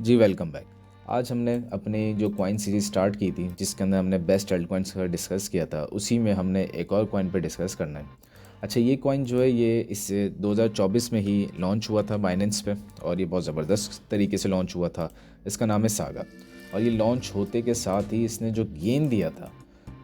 जी welcome back. आज हमने अपनी जो कॉइन सीरीज स्टार्ट की थी जिसके अंदर हमने बेस्ट एल्ट कॉइन्स का डिस्कस किया था, उसी में हमने एक और कॉइन पे डिस्कस करना है। अच्छा, ये कॉइन जो है ये इससे 2024 में ही लॉन्च हुआ था बाइनेंस पे और ये बहुत ज़बरदस्त तरीके से लॉन्च हुआ था। इसका नाम है सागा। और ये लॉन्च होते के साथ ही इसने जो गेन दिया था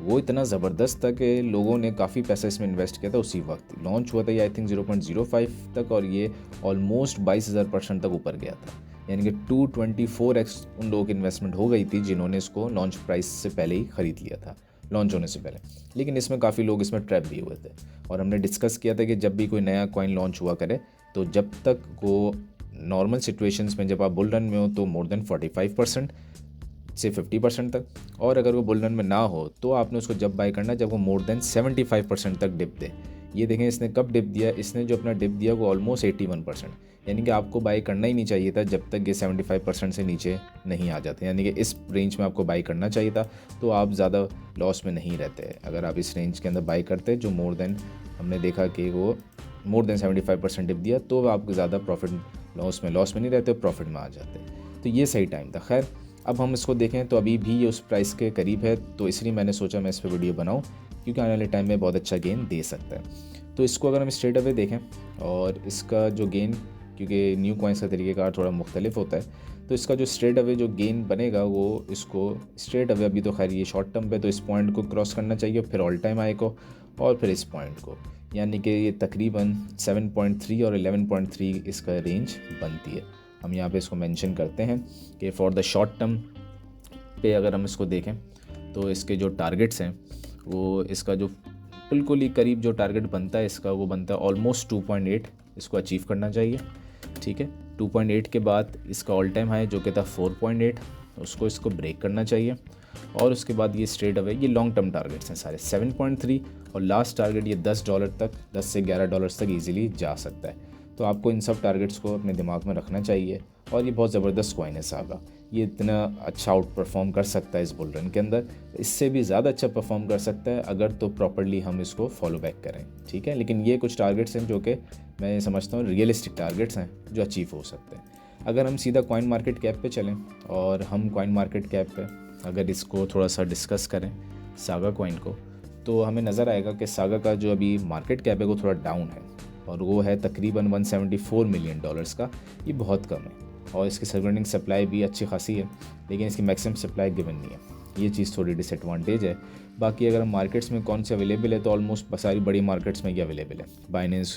वो इतना ज़बरदस्त था कि लोगों ने काफ़ी पैसा इसमें इन्वेस्ट किया था। उसी वक्त लॉन्च हुआ था ये आई थिंक 0.05 तक और ये ऑलमोस्ट 22,000% तक ऊपर गया था। यानी कि 224x उन लोगों की इन्वेस्टमेंट हो गई थी जिन्होंने इसको लॉन्च प्राइस से पहले ही ख़रीद लिया था, लॉन्च होने से पहले। लेकिन इसमें काफ़ी लोग इसमें ट्रैप भी हुए थे और हमने डिस्कस किया था कि जब भी कोई नया कॉइन लॉन्च हुआ करे तो जब तक वो नॉर्मल सिचुएशंस में, जब आप बुल रन में हो तो मोर देन 45% से 50% तक, और अगर वो बुल रन में ना हो तो आपने उसको जब बाय करना जब वो मोर देन 75% तक डिप दे। ये देखें इसने कब डिप दिया, इसने जो अपना डिप दिया वो ऑलमोस्ट 81%। यानी कि आपको बाय करना ही नहीं चाहिए था जब तक ये 75% से नीचे नहीं आ जाते। यानी कि इस रेंज में आपको बाय करना चाहिए था, तो आप ज़्यादा लॉस में नहीं रहते अगर आप इस रेंज के अंदर बाय करते जो मोर देन, हमने देखा कि वो मोर देन 75% डिप दिया, तो आप ज़्यादा प्रॉफिट लॉस में नहीं रहते, प्रॉफिट में आ जाते। तो ये सही टाइम था। खैर, अब हम इसको देखें तो अभी भी ये उस प्राइस के करीब है, तो इसलिए मैंने सोचा मैं इस पर वीडियो बनाऊं क्योंकि आने वाले टाइम में बहुत अच्छा गेन दे सकता है। तो इसको अगर हम स्ट्रेट अवे देखें और इसका जो गेन, क्योंकि न्यू कॉइन्स का तरीक़ेकार थोड़ा मुख्तलिफ होता है, तो इसका जो स्ट्रेट अवे जो गेन बनेगा वो इसको स्ट्रेट अवे, अभी तो खैर ये शॉर्ट टर्म पे, तो इस पॉइंट को क्रॉस करना चाहिए, फिर ऑल टाइम हाई को और फिर इस पॉइंट को। यानी कि ये तकरीबन 7.3 और 11.3 इसका रेंज बनती है। हम यहाँ पे इसको मेंशन करते हैं कि फॉर द शॉर्ट टर्म पे अगर हम इसको देखें तो इसके जो टारगेट्स हैं वो, इसका जो बिल्कुल ही करीब जो टारगेट बनता है इसका, वो बनता है ऑलमोस्ट 2.8, इसको अचीव करना चाहिए। ठीक है, 2.8 के बाद इसका ऑल टाइम हाई जो कि था 4.8, इसको ब्रेक करना चाहिए। और उसके बाद ये स्ट्रेट अवे, ये लॉन्ग टर्म टारगेट्स हैं सारे, 7.3 और लास्ट टारगेट ये $10 तक, $10 से $11 तक ईजिली जा सकता है। तो आपको इन सब टारगेट्स को अपने दिमाग में रखना चाहिए। और ये बहुत ज़बरदस्त कॉइन है सागा, ये इतना अच्छा आउट परफॉर्म कर सकता है इस बुल रन के अंदर, इससे भी ज़्यादा अच्छा परफॉर्म कर सकता है अगर तो प्रॉपरली हम इसको फॉलो बैक करें। ठीक है, लेकिन ये कुछ टारगेट्स हैं जो कि मैं समझता हूँ रियलिस्टिक टारगेट्स हैं जो अचीव हो सकते हैं। अगर हम सीधा कॉइन मार्केट कैप पे चलें और हम कॉइन मार्केट कैप पे अगर इसको थोड़ा सा डिस्कस करें सागा कॉइन को, तो हमें नज़र आएगा कि सागा का जो अभी मार्केट कैप है वो थोड़ा डाउन है और वो है तकरीबन $174 मिलियन का। ये बहुत कम है और इसकी सराउंडिंग सप्लाई भी अच्छी खासी है, लेकिन इसकी मैक्सिमम सप्लाई गिवन नहीं है। ये चीज़ थोड़ी डिसएडवांटेज है। बाकी अगर हम मार्केट्स में कौन से अवेलेबल है, तो ऑलमोस्ट सारी बड़ी मार्केट्स में ये अवेलेबल है। बाइनेंस,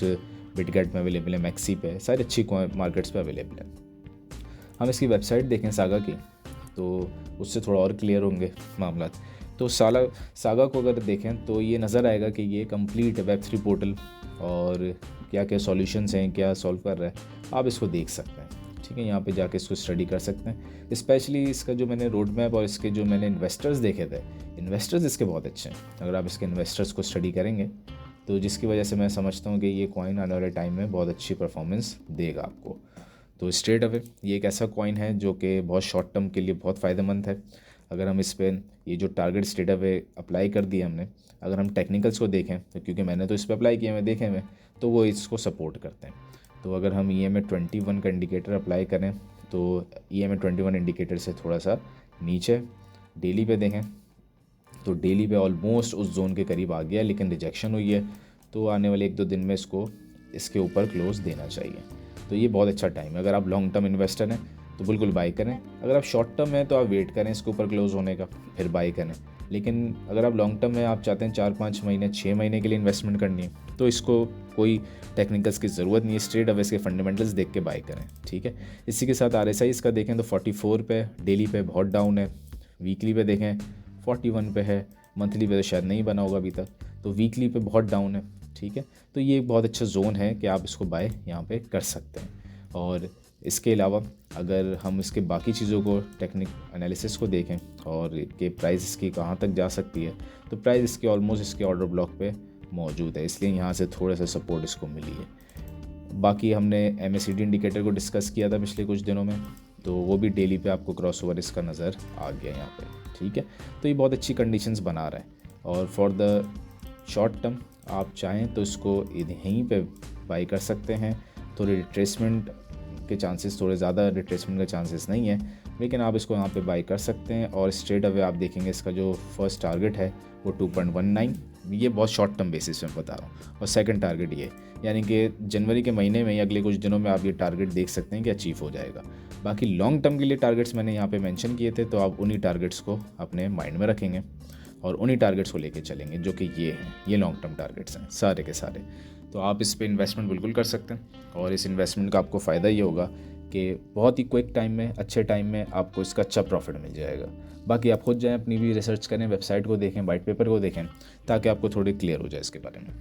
बिटगेट में अवेलेबल है, मैक्सी पे, सारी अच्छी मार्केट्स पे अवेलेबल है। हम इसकी वेबसाइट देखें सागा की तो उससे थोड़ा और क्लियर होंगे मामला। तो सागा को अगर देखें तो ये नज़र आएगा कि ये कंप्लीट वेब3 पोर्टल और क्या क्या सॉल्यूशंस हैं, क्या सॉल्व कर रहा है, आप इसको देख सकते हैं। ठीक है, यहाँ पे जाके इसको स्टडी कर सकते हैं। स्पेशली इसका जो मैंने रोड मैप और इसके जो मैंने इन्वेस्टर्स देखे थे, इन्वेस्टर्स इसके बहुत अच्छे हैं। अगर आप इसके इन्वेस्टर्स को स्टडी करेंगे तो जिसकी वजह से मैं समझता हूँ कि ये कॉइन आने वाले टाइम में बहुत अच्छी परफॉर्मेंस देगा आपको। तो स्ट्रेट अवे ये एक ऐसा कॉइन है जो कि बहुत शॉर्ट टर्म के लिए बहुत फ़ायदेमंद है। अगर हम इस पर ये जो टारगेट स्ट्रेट अवे अप्लाई कर दिया हमने, अगर हम टेक्निकल्स को देखें तो क्योंकि मैंने तो इस पर अप्लाई किया, मैं देखे हुए, तो वो इसको सपोर्ट करते हैं। तो अगर हम EMA21 का इंडिकेटर अप्लाई करें तो EMA21 इंडिकेटर से थोड़ा सा नीचे डेली पे देखें तो डेली पे ऑलमोस्ट उस जोन के करीब आ गया, लेकिन रिजेक्शन हुई है। तो आने वाले 1-2 दिन में इसको इसके ऊपर क्लोज देना चाहिए। तो ये बहुत अच्छा टाइम है। अगर आप लॉन्ग टर्म इन्वेस्टर हैं तो बिल्कुल बाई करें। अगर आप शॉर्ट टर्म हैं तो आप वेट करें इसके ऊपर क्लोज होने का, फिर बाई करें। लेकिन अगर आप लॉन्ग टर्म में आप चाहते हैं 4-5 महीने 6 महीने के लिए इन्वेस्टमेंट करनी है, तो इसको कोई टेक्निकल्स की ज़रूरत नहीं है, स्ट्रेट अवे इसके फंडामेंटल्स देख के बाई करें। ठीक है, इसी के साथ RSI इसका देखें तो 44 पे डेली पे बहुत डाउन है, वीकली पे देखें 41 पे है, मंथली पे तो शायद नहीं बना होगा अभी तक, तो वीकली पे बहुत डाउन है। ठीक है, तो ये एक बहुत अच्छा जोन है कि आप इसको बाय यहाँ पे कर सकते हैं। और इसके अलावा अगर हम इसके बाकी चीज़ों को, टेक्निक एनालिसिस को देखें और कि प्राइस इसकी कहाँ तक जा सकती है, तो प्राइस इसकी ऑलमोस्ट इसके ऑर्डर ब्लॉक पे मौजूद है, इसलिए यहाँ से थोड़ा सा सपोर्ट इसको मिली है। बाकी हमने MACD इंडिकेटर को डिस्कस किया था पिछले कुछ दिनों में, तो वो भी डेली पे आपको क्रॉसओवर इसका नज़र आ गया यहाँ पे। ठीक है, तो ये बहुत अच्छी कंडीशंस बना रहा है। और फॉर द शॉर्ट टर्म आप चाहें तो इसको यहीं पे बाई कर सकते हैं। थोड़ी रिट्रेसमेंट के चांसेस थोड़े ज़्यादा, रिट्रेसमेंट के चांसेस नहीं है, लेकिन आप इसको यहाँ पे बाई कर सकते हैं। और स्ट्रेट अवे आप देखेंगे इसका जो फर्स्ट टारगेट है वो 2.19, ये बहुत शॉर्ट टर्म बेसिस में बता रहा हूँ, और सेकंड टारगेट ये, यानी कि जनवरी के महीने में या अगले कुछ दिनों में आप ये टारगेट देख सकते हैं कि अचीव हो जाएगा। बाकी लॉन्ग टर्म के लिए टारगेट्स मैंने यहाँ पे मेंशन किए थे, तो आप उन्हीं टारगेट्स को अपने माइंड में रखेंगे और उन्हीं टारगेट्स को लेके चलेंगे, जो कि ये लॉन्ग टर्म टारगेट्स हैं सारे के सारे। तो आप इस पे इन्वेस्टमेंट बिल्कुल कर सकते हैं, और इस इन्वेस्टमेंट का आपको फ़ायदा ये होगा कि बहुत ही क्विक टाइम में, अच्छे टाइम में आपको इसका अच्छा प्रॉफिट मिल जाएगा। बाकी आप खुद जाएँ, अपनी भी रिसर्च करें, वेबसाइट को देखें, वाइट पेपर को देखें, ताकि आपको थोड़ी क्लियर हो जाए इसके बारे में।